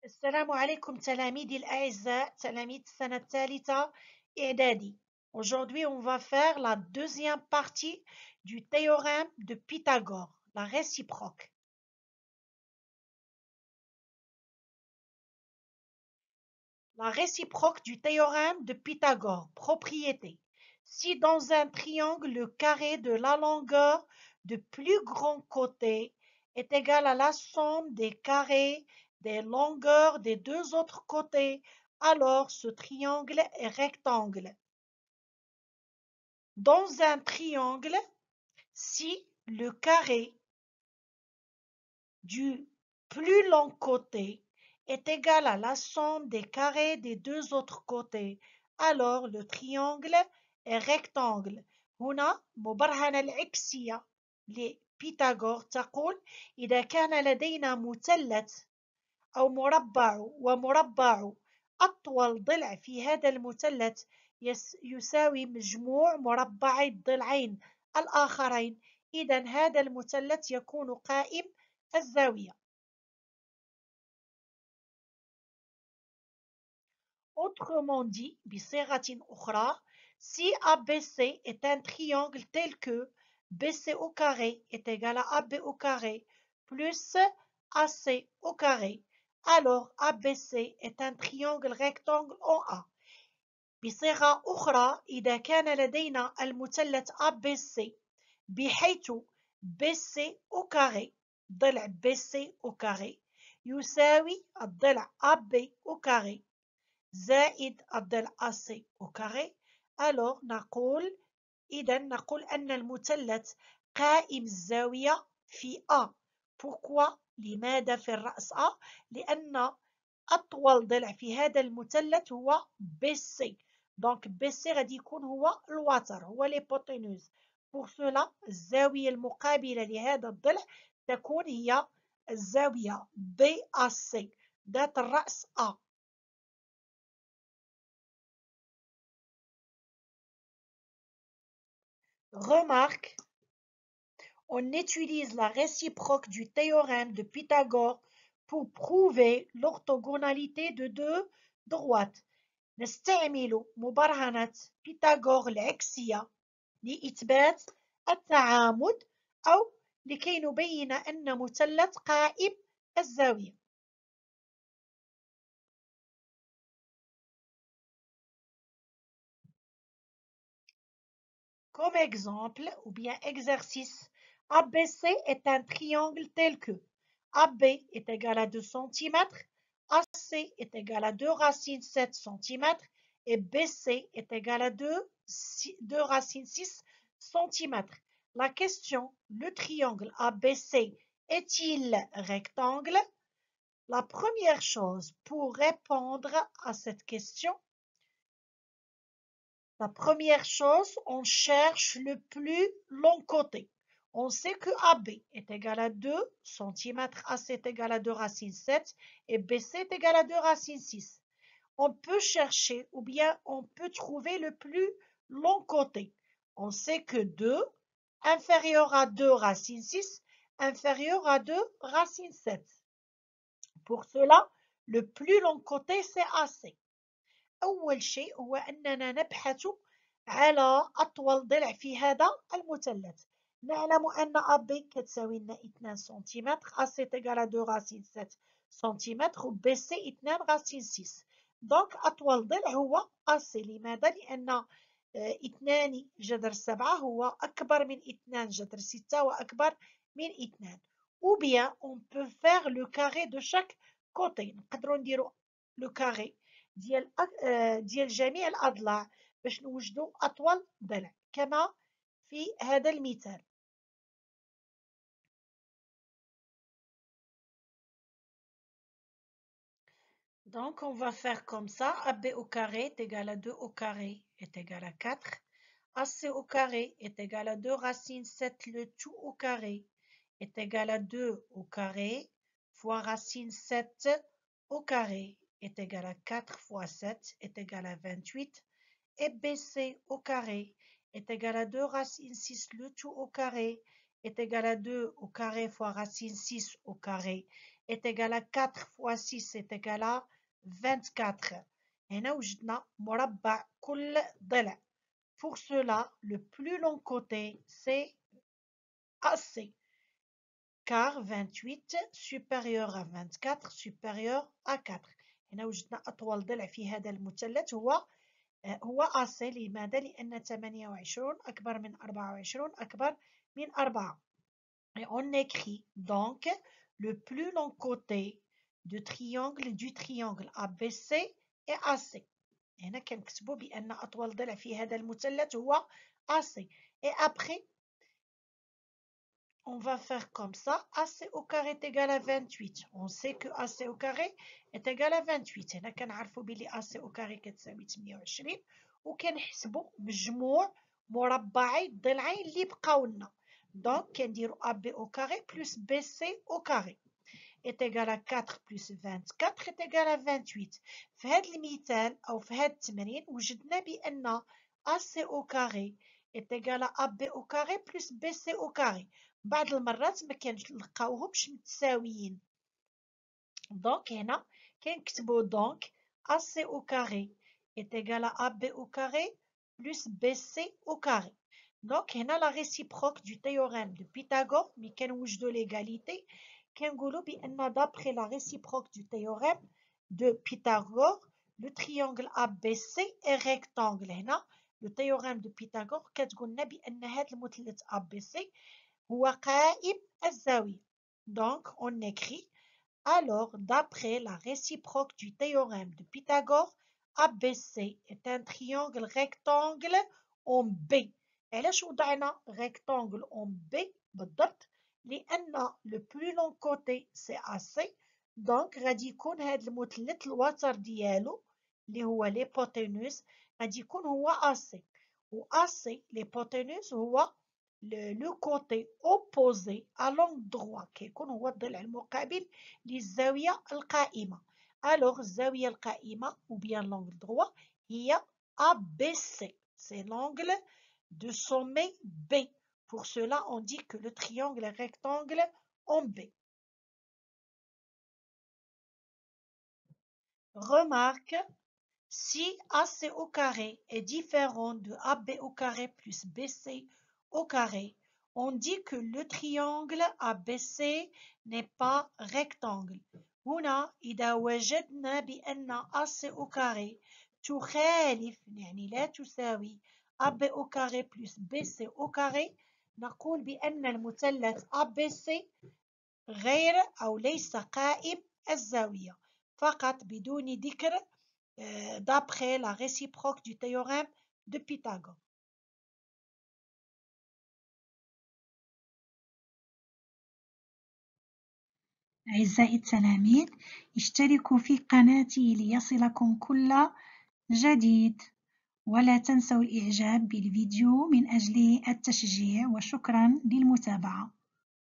السلام عليكم تلاميذي الأعزاء تلاميذ السنة الثالثة إعدادي. Aujourd'hui, on va faire la deuxième partie du théorème de Pythagore, la réciproque. La réciproque du théorème de Pythagore, propriété. Si dans un triangle, le carré de la longueur du plus grand côté est égal à la somme des carrés des longueurs des deux autres côtés, alors ce triangle est rectangle. Dans un triangle, si le carré du plus long côté est égal à la somme des carrés des deux autres côtés, alors le triangle est rectangle. هنا مبرهنة العكسية لبيثاغور تقول إذا كان لدينا مثلث أو مربع ومربع أطول ضلع في هذا المثلث يساوي مجموع مربعي الضلعين الآخرين، إذا هذا المثلث يكون قائم الزاوية. Autrement dit, بصيغة أخرى, si ABC est un triangle tel que BC au carré est égal à AB au carré plus AC au carré, alors ABC est un triangle rectangle en A. بصيغة أخرى إذا كان لدينا المثلث ABC بحيث BC au carré ضلع BC au carré يساوي الضلع AB au carré زائد الضلع AC au carré, alors نقول أن المثلث قائم الزاوية في A. Pourquoi؟ لماذا في الرأس A؟ لأن أطول ضلع في هذا المثلث هو BC. Donc BC غادي يكون هو الوتر، هو l'hypoténuse. Pour cela الزاوية المقابلة لهذا الضلع تكون هي الزاوية BAC ذات الرأس A. Remarque, on utilise la réciproque du théorème de Pythagore pour prouver l'orthogonalité de deux droites. نستعمل مبرهنة بيثاغور العكسية لإثبات التعامد أو لكي نبين أن مثلث قائم الزاوية. Comme exemple ou bien exercice, ABC est un triangle tel que AB est égal à 2 cm, AC est égal à 2 racines 7 cm et BC est égal à 2 racines 6 cm. La question, le triangle ABC est-il rectangle? La première chose pour répondre à cette question, la première chose, on cherche le plus long côté. On sait que AB est égal à 2 cm, AC est égal à 2 racines 7 et BC est égal à 2 racines 6. On peut chercher ou bien on peut trouver le plus long côté. On sait que 2 inférieur à 2 racines 6 inférieur à 2 racines 7. Pour cela, le plus long côté c'est AC. أول شيء هو أننا نبحث على أطول ضلع في هذا المثلث. نعلم أن AB كتساوي لنا 2 سنتيمتر، AC تقال 2 راسين 7 سنتيمتر و BC 2 راسين 6. دونك أطول ضلع هو AC. لماذا؟ لأن 2 جذر 7 هو أكبر من 2 جذر 6 وأكبر من 2. Ou bien on peut faire le carré de chaque côté. نقدروا نديروا le carré ديال جميع الأضلاع باش نوجدوا أطول ضلع كما في هذا المثال. Donc on va faire comme ça, AB au carré est égal à 2 au carré est égal à 4, AC au carré est égal à 2 racines 7 le tout au carré est égal à 2 au carré fois racine 7 au carré est égal à 4 fois 7 est égal à 28 et BC au carré est égal à 2 racines 6 le tout au carré est égal à 2 au carré fois racine 6 au carré est égal à 4 fois 6 est égal à 24. هنا وجدنا مربع كل ضلع. Pour cela, le plus long côté, c'est AC, car 28 supérieur à 24 supérieur à 4. هنا وجدنا أطول ضلع في هذا المثلث هو AC. لماذا؟ لأن 28 أكبر من 24 أكبر من 4. Et on écrit donc le plus long côté du triangle ABC est AC. هنا كنكتبوا بأن أطول ضلع في هذا المثلث هو AC. Et après, on va faire comme ça. AC au carré est égal à 28. On sait que AC au carré est égal à 28. هنا كنعرفوا بلي AC au carré كتساوي 28 وكنحسبوا مجموع مربعي الضلعين اللي بقاو لنا. Donc, كنديروا AB au carré plus BC au carré est égal à 4 plus 24 est égal à 28. في هذا المثال أو في هذا التمرين وجدنا بأن AC au carré est égal à AB au carré plus BC au carré. بعض المرات ما كنلقاوهمش متساويين. دونك هنا كنكتبوا دونك AC au carré est égal à AB au carré plus BC au carré. Donc هنا la réciproque du théorème de Pythagore ملي كنوجدوا l'égalité كنقولوا بأن d'après la réciproque du théorème de Pythagore le triangle ABC est rectangle. هنا le théorème de Pythagore كتقول لنا بأن هذا المثلث ABC هو قائم الزاوية. Donc on écrit alors d'après la réciproque du théorème de Pythagore ABC est un triangle rectangle en B. علاش وضعنا rectangle en B بالضبط؟ لأن le plus long côté c'est AC. donc غادي يكون هذا المثلث الوتر ديالو اللي هو l'hypoténuse غادي يكون هو AC. و AC l'hypoténuse هو le côté opposé à l'angle droit كيكون هو الضلع المقابل للزاوية القائمة. alors الزاوية القائمة ou bien l'angle droit هي ABC. c'est l'angle de sommet B. Pour cela, on dit que le triangle est rectangle en B. Remarque, si AC au carré est différent de AB au carré plus BC au carré, on dit que le triangle ABC n'est pas rectangle. هنا إذا وجدنا بأن AC au carré تخالف يعني لا تساوي AB au carré plus BC au carré نقول بأن المثلث ABC غير أو ليس قائم الزاوية فقط بدون ذكر d'après la réciproque du théorème de Pythagore. أعزائي التلاميذ اشتركوا في قناتي ليصلكم كل جديد ولا تنسوا الإعجاب بالفيديو من أجل التشجيع وشكرا للمتابعة.